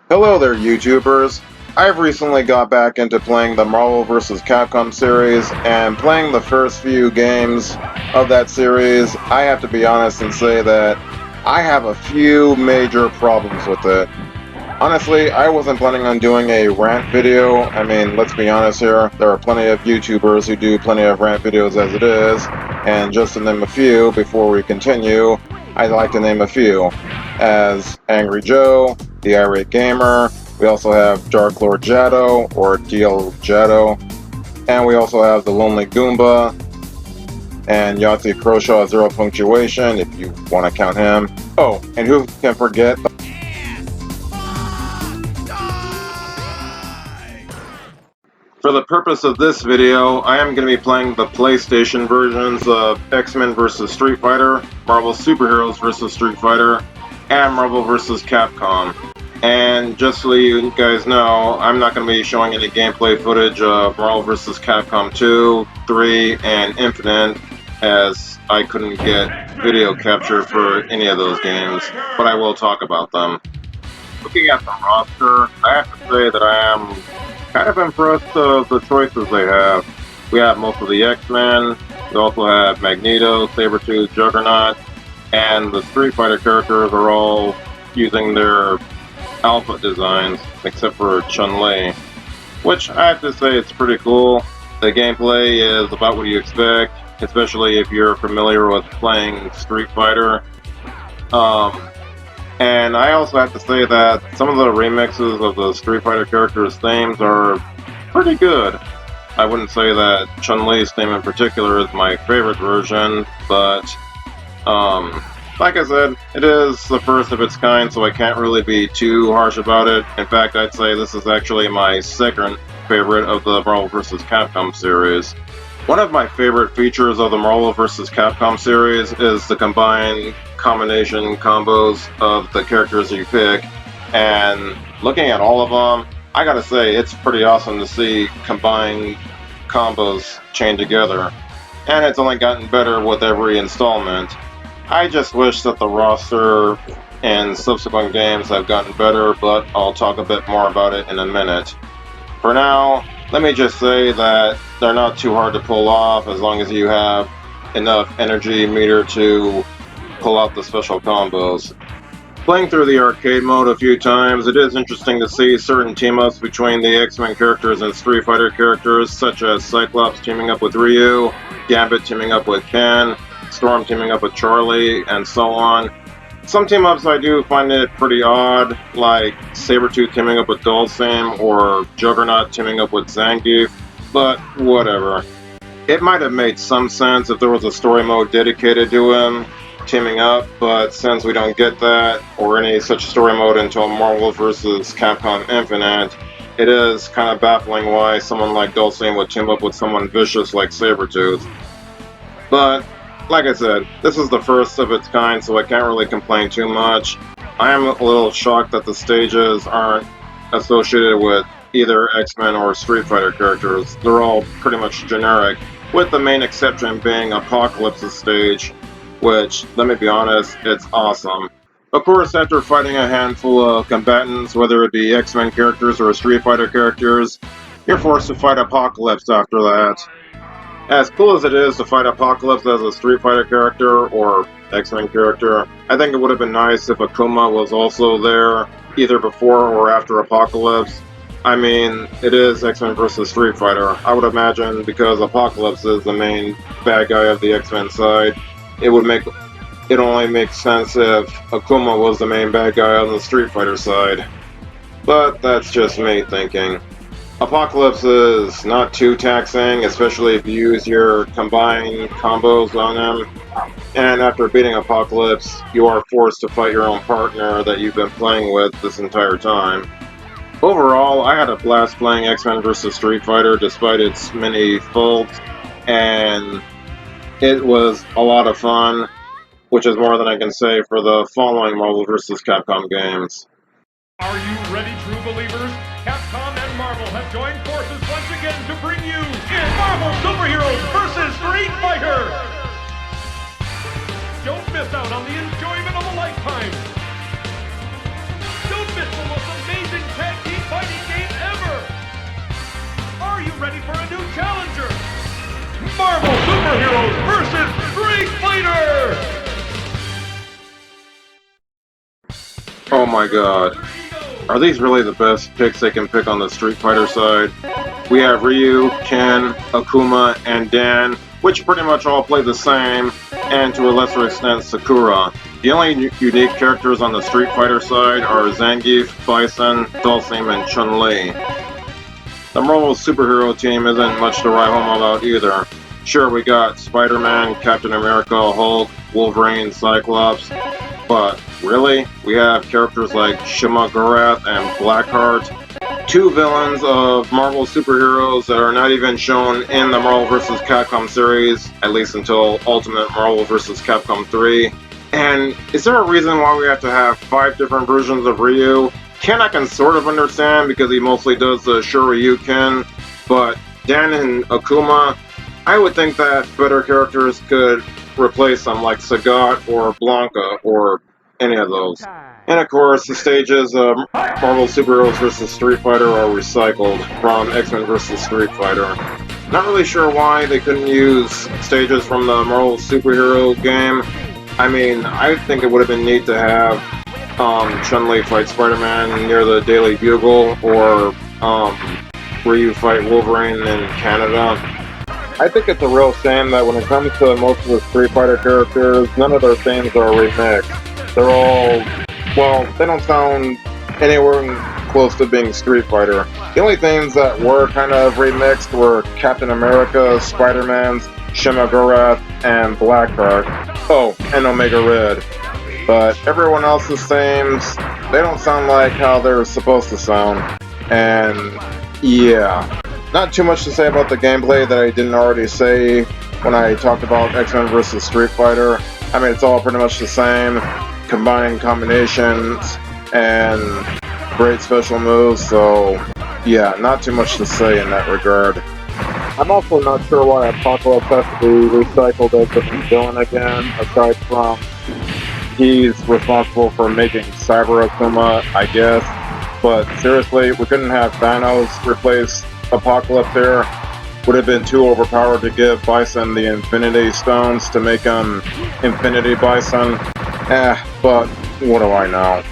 Hello there, YouTubers. I've recently got back into playing the Marvel vs. Capcom series, and playing the first few games of that series, I have to be honest and say that I have a few major problems with it. Honestly, I wasn't planning on doing a rant video. I mean, let's be honest here, there are plenty of YouTubers who do plenty of rant videos as it is, and just to name a few before we continue, I'd like to name a few, as Angry Joe, The Irate Gamer, we also have Dark Lord Jado, or DL Jado, and we also have The Lonely Goomba, and Yahtzee Croshaw Zero Punctuation, if you want to count him. Oh, and who can forget For the purpose of this video, I am going to be playing the PlayStation versions of X-Men vs. Street Fighter, Marvel Superheroes vs. Street Fighter, and Marvel vs. Capcom. And just so you guys know, I'm not going to be showing any gameplay footage of Marvel vs. Capcom 2, 3, and Infinite, as I couldn't get video capture for any of those games, but I will talk about them. Looking at the roster, I have to say that I am kind of impressed with the choices they have. We have most of the X-Men, we also have Magneto, Sabretooth, Juggernaut, and the Street Fighter characters are all using their alpha designs, except for Chun-Li, which I have to say it's pretty cool. The gameplay is about what you expect, especially if you're familiar with playing Street Fighter. And I also have to say that some of the remixes of the Street Fighter characters' themes are pretty good. I wouldn't say that Chun-Li's theme in particular is my favorite version, but like I said, it is the first of its kind, so I can't really be too harsh about it. In fact, I'd say this is actually my second favorite of the Marvel vs. Capcom series. One of my favorite features of the Marvel vs. Capcom series is the combined combination combos of the characters you pick, and looking at all of them, I gotta say, it's pretty awesome to see combined combos chained together, and it's only gotten better with every installment. I just wish that the roster and subsequent games have gotten better, but I'll talk a bit more about it in a minute. For now, let me just say that they're not too hard to pull off as long as you have enough energy meter to pull out the special combos. Playing through the arcade mode a few times, it is interesting to see certain team-ups between the X-Men characters and Street Fighter characters, such as Cyclops teaming up with Ryu, Gambit teaming up with Ken, Storm teaming up with Charlie, and so on. Some team-ups I do find it pretty odd, like Sabretooth teaming up with Dhalsim or Juggernaut teaming up with Zangief, but whatever. It might have made some sense if there was a story mode dedicated to him teaming up, but since we don't get that, or any such story mode until Marvel vs. Capcom Infinite, it is kind of baffling why someone like Dhalsim would team up with someone vicious like Sabretooth. But like I said, this is the first of its kind, so I can't really complain too much. I am a little shocked that the stages aren't associated with either X-Men or Street Fighter characters. They're all pretty much generic, with the main exception being Apocalypse's stage, which, let me be honest, it's awesome. Of course, after fighting a handful of combatants, whether it be X-Men characters or Street Fighter characters, you're forced to fight Apocalypse after that. As cool as it is to fight Apocalypse as a Street Fighter character or X-Men character, I think it would have been nice if Akuma was also there, either before or after Apocalypse. I mean, it is X-Men vs. Street Fighter. I would imagine because Apocalypse is the main bad guy of the X-Men side, it only makes sense if Akuma was the main bad guy on the Street Fighter side. But that's just me thinking. Apocalypse is not too taxing, especially if you use your combined combos on him. And after beating Apocalypse, you are forced to fight your own partner that you've been playing with this entire time. Overall, I had a blast playing X-Men vs. Street Fighter despite its many faults, and it was a lot of fun, which is more than I can say for the following Marvel vs. Capcom games. Are you ready, true believers? Capcom and Marvel have joined forces once again to bring you in Marvel Superheroes vs. Street Fighter! Don't miss out on the enjoyment of a lifetime! Don't miss the most amazing Oh my god. Are these really the best picks they can pick on the Street Fighter side? We have Ryu, Ken, Akuma, and Dan, which pretty much all play the same, and to a lesser extent Sakura. The only unique characters on the Street Fighter side are Zangief, Bison, Dhalsim, and Chun-Li. The Marvel superhero team isn't much to write home about either. Sure, we got Spider-Man, Captain America, Hulk, Wolverine, Cyclops, but really? We have characters like Shima Gorath and Blackheart, two villains of Marvel superheroes that are not even shown in the Marvel vs. Capcom series, at least until Ultimate Marvel vs. Capcom 3. And is there a reason why we have to have 5 different versions of Ryu? Ken I can sort of understand because he mostly does the Shoryuken, but Dan and Akuma, I would think that better characters could replace them like Sagat or Blanca or any of those. And of course, the stages of Marvel Superheroes vs. Street Fighter are recycled from X-Men vs. Street Fighter. Not really sure why they couldn't use stages from the Marvel Superhero game. I mean, I think it would have been neat to have Chun-Li fight Spider-Man near the Daily Bugle, or Ryu fight Wolverine in Canada. I think it's a real shame that when it comes to most of the Street Fighter characters, none of their themes are remixed. They're all, well, they don't sound anywhere close to being Street Fighter. The only themes that were kind of remixed were Captain America, Spider-Man's, Shima Gorath, and Blackheart. Oh, and Omega Red. But everyone else's themes, they don't sound like how they're supposed to sound. And yeah, not too much to say about the gameplay that I didn't already say when I talked about X-Men vs. Street Fighter. I mean, it's all pretty much the same, combined combinations and great special moves, so yeah, not too much to say in that regard. I'm also not sure why Apocalypse has to be recycled as the villain again, aside from he's responsible for making Cyber Akuma, I guess. But seriously, we couldn't have Thanos replace Apocalypse here. Would have been too overpowered to give Bison the Infinity Stones to make him Infinity Bison. But what do I know?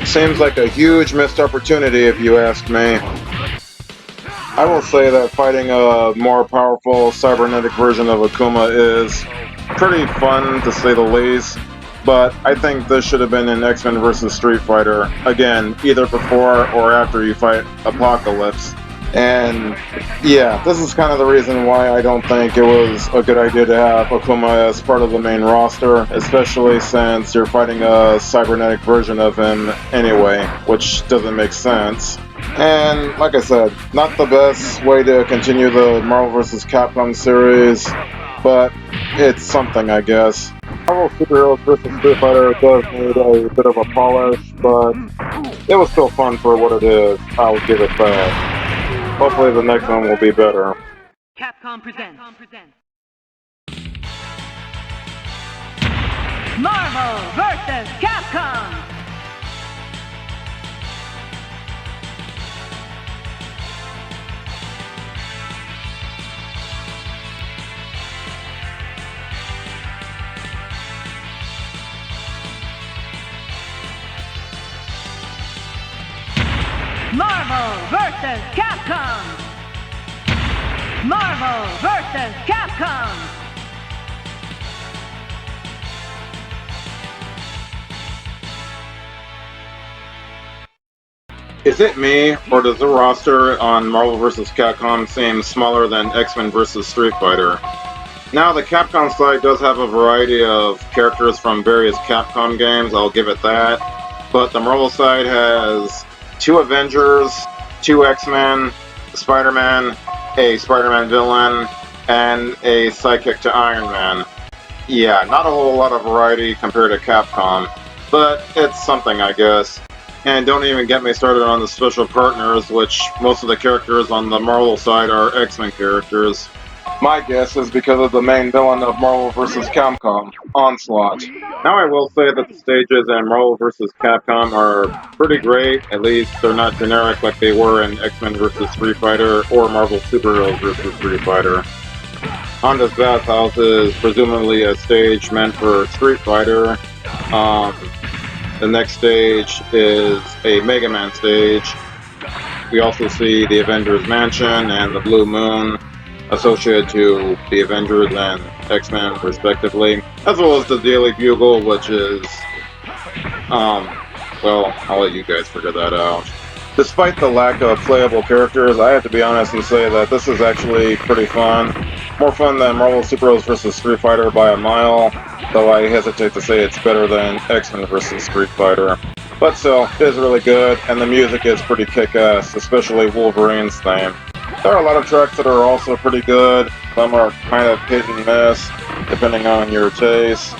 Seems like a huge missed opportunity if you ask me. I will say that fighting a more powerful cybernetic version of Akuma is pretty fun to say the least, but I think this should have been in X-Men vs. Street Fighter, again, either before or after you fight Apocalypse. And yeah, this is kind of the reason why I don't think it was a good idea to have Akuma as part of the main roster, especially since you're fighting a cybernetic version of him anyway, which doesn't make sense. And like I said, not the best way to continue the Marvel vs. Capcom series, but it's something, I guess. Marvel Superheroes vs. Street Fighter does need a bit of a polish, but it was still fun for what it is. I'll give it that. Hopefully the next one will be better. Capcom presents Marvel vs. Capcom! Marvel vs. Capcom! Marvel vs. Capcom! Is it me, or does the roster on Marvel vs. Capcom seem smaller than X-Men vs. Street Fighter? Now, the Capcom side does have a variety of characters from various Capcom games, I'll give it that, but the Marvel side has 2 Avengers, 2 X-Men, Spider-Man, a Spider-Man villain, and a sidekick to Iron Man. Yeah, not a whole lot of variety compared to Capcom, but it's something, I guess. And don't even get me started on the special partners, which most of the characters on the Marvel side are X-Men characters. My guess is because of the main villain of Marvel vs. Capcom, Onslaught. Now I will say that the stages in Marvel vs. Capcom are pretty great, at least they're not generic like they were in X-Men vs. Street Fighter or Marvel Superheroes vs. Street Fighter. Honda's Bathhouse is presumably a stage meant for Street Fighter. The next stage is a Mega Man stage. We also see the Avengers Mansion and the Blue Moon associated to the Avengers and X-Men respectively, as well as the Daily Bugle, which is, well, I'll let you guys figure that out. Despite the lack of playable characters, I have to be honest and say that this is actually pretty fun. More fun than Marvel Super Heroes vs. Street Fighter by a mile, though I hesitate to say it's better than X-Men vs. Street Fighter. But still, it is really good, and the music is pretty kick-ass, especially Wolverine's theme. There are a lot of tracks that are also pretty good. Some are kind of hit and miss, depending on your taste.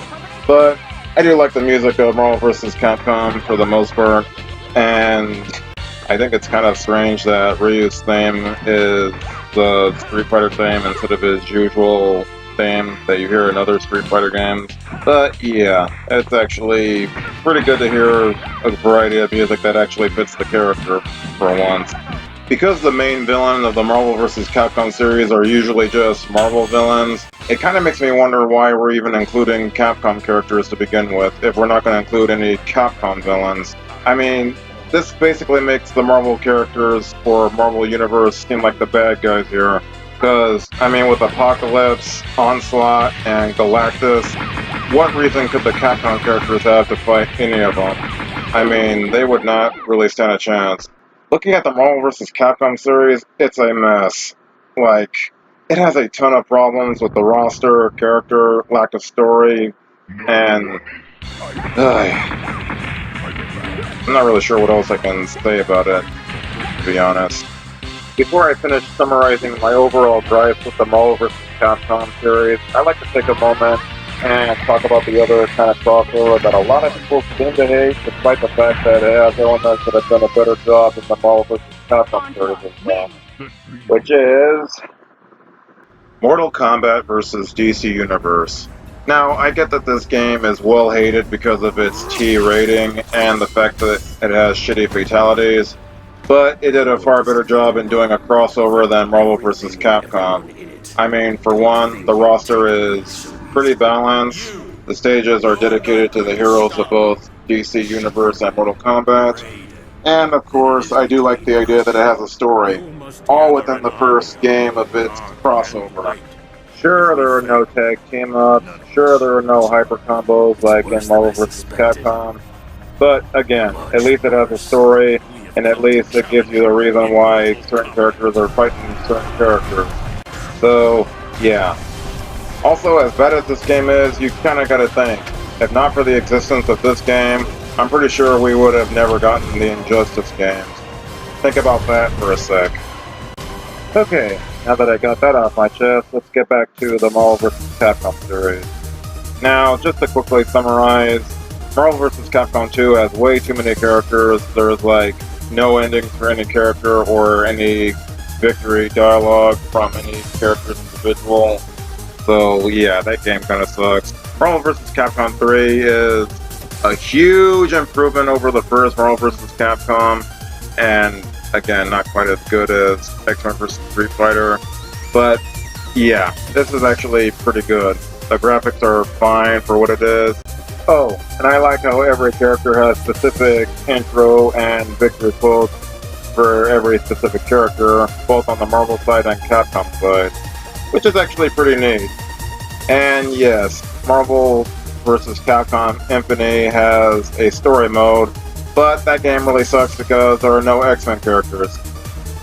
But I do like the music of Marvel vs. Capcom for the most part, and I think it's kind of strange that Ryu's theme is the Street Fighter theme instead of his usual theme that you hear in other Street Fighter games. But yeah, it's actually pretty good to hear a variety of music that actually fits the character for once. Because the main villain of the Marvel vs. Capcom series are usually just Marvel villains, it kind of makes me wonder why we're even including Capcom characters to begin with, if we're not going to include any Capcom villains. I mean, this basically makes the Marvel characters for Marvel Universe seem like the bad guys here. Because, I mean, with Apocalypse, Onslaught, and Galactus, what reason could the Capcom characters have to fight any of them? I mean, they would not really stand a chance. Looking at the Marvel vs. Capcom series, it's a mess. Like, it has a ton of problems with the roster, character, lack of story, and I'm not really sure what else I can say about it, to be honest. Before I finish summarizing my overall gripes with the Marvel vs. Capcom series, I'd like to take a moment and talk about the other kind of crossover that a lot of people seem to hate, despite the fact that it has elements that have done a better job than the Marvel vs. Capcom series has done, which is Mortal Kombat vs. DC Universe. Now, I get that this game is well hated because of its T rating and the fact that it has shitty fatalities, but it did a far better job in doing a crossover than Marvel vs. Capcom. I mean, for one, the roster is pretty balanced. The stages are dedicated to the heroes of both DC Universe and Mortal Kombat. And of course, I do like the idea that it has a story, all within the first game of its crossover. Sure, there are no tag team ups, sure, there are no hyper combos like in Marvel vs. Capcom, but again, at least it has a story, and at least it gives you the reason why certain characters are fighting certain characters. So, yeah. Also, as bad as this game is, you kinda gotta think, if not for the existence of this game, I'm pretty sure we would have never gotten the Injustice games. Think about that for a sec. Okay, now that I got that off my chest, let's get back to the Marvel vs. Capcom series. Now, just to quickly summarize, Marvel vs. Capcom 2 has way too many characters. There's like no endings for any character or any victory dialogue from any character's individual. So yeah, that game kind of sucks. Marvel vs. Capcom 3 is a huge improvement over the first Marvel vs. Capcom, and again, not quite as good as X-Men vs. Street Fighter, but yeah, this is actually pretty good. The graphics are fine for what it is. Oh, and I like how every character has specific intro and victory quotes for every specific character, both on the Marvel side and Capcom side, which is actually pretty neat. And yes, Marvel vs. Capcom Infinite has a story mode, but that game really sucks because there are no X-Men characters.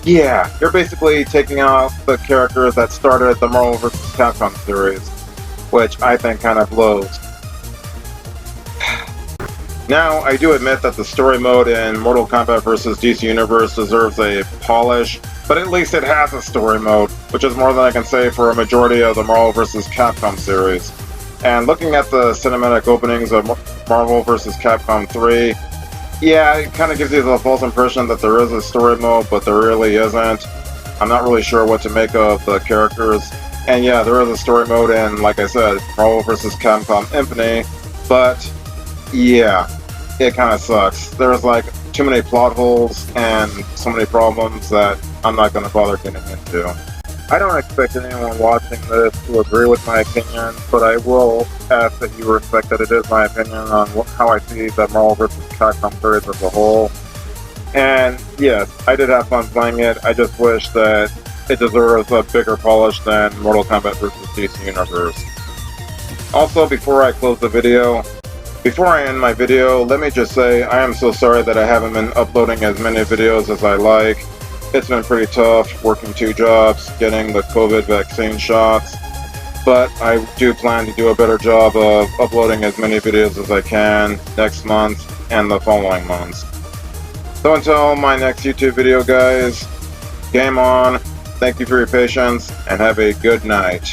Yeah, you're basically taking out the characters that started the Marvel vs. Capcom series, which I think kind of blows. Now, I do admit that the story mode in Mortal Kombat vs. DC Universe deserves a polish, but at least it has a story mode, which is more than I can say for a majority of the Marvel vs. Capcom series. And looking at the cinematic openings of Marvel vs. Capcom 3, yeah, it kind of gives you the false impression that there is a story mode, but there really isn't. I'm not really sure what to make of the characters. And yeah, there is a story mode in, like I said, Marvel vs. Capcom Infinite, but yeah, it kind of sucks. There's like too many plot holes and so many problems that I'm not going to bother getting into. I don't expect anyone watching this to agree with my opinion, but I will ask that you respect that it is my opinion on how I see the Marvel vs. Capcom series as a whole. And yes, I did have fun playing it. I just wish that it deserves a bigger polish than Mortal Kombat vs. DC Universe. Also, before I close the video, before I end my video, let me just say I am so sorry that I haven't been uploading as many videos as I like. It's been pretty tough working 2 jobs, getting the COVID vaccine shots, but I do plan to do a better job of uploading as many videos as I can next month and the following months. So until my next YouTube video, guys, game on, thank you for your patience, and have a good night.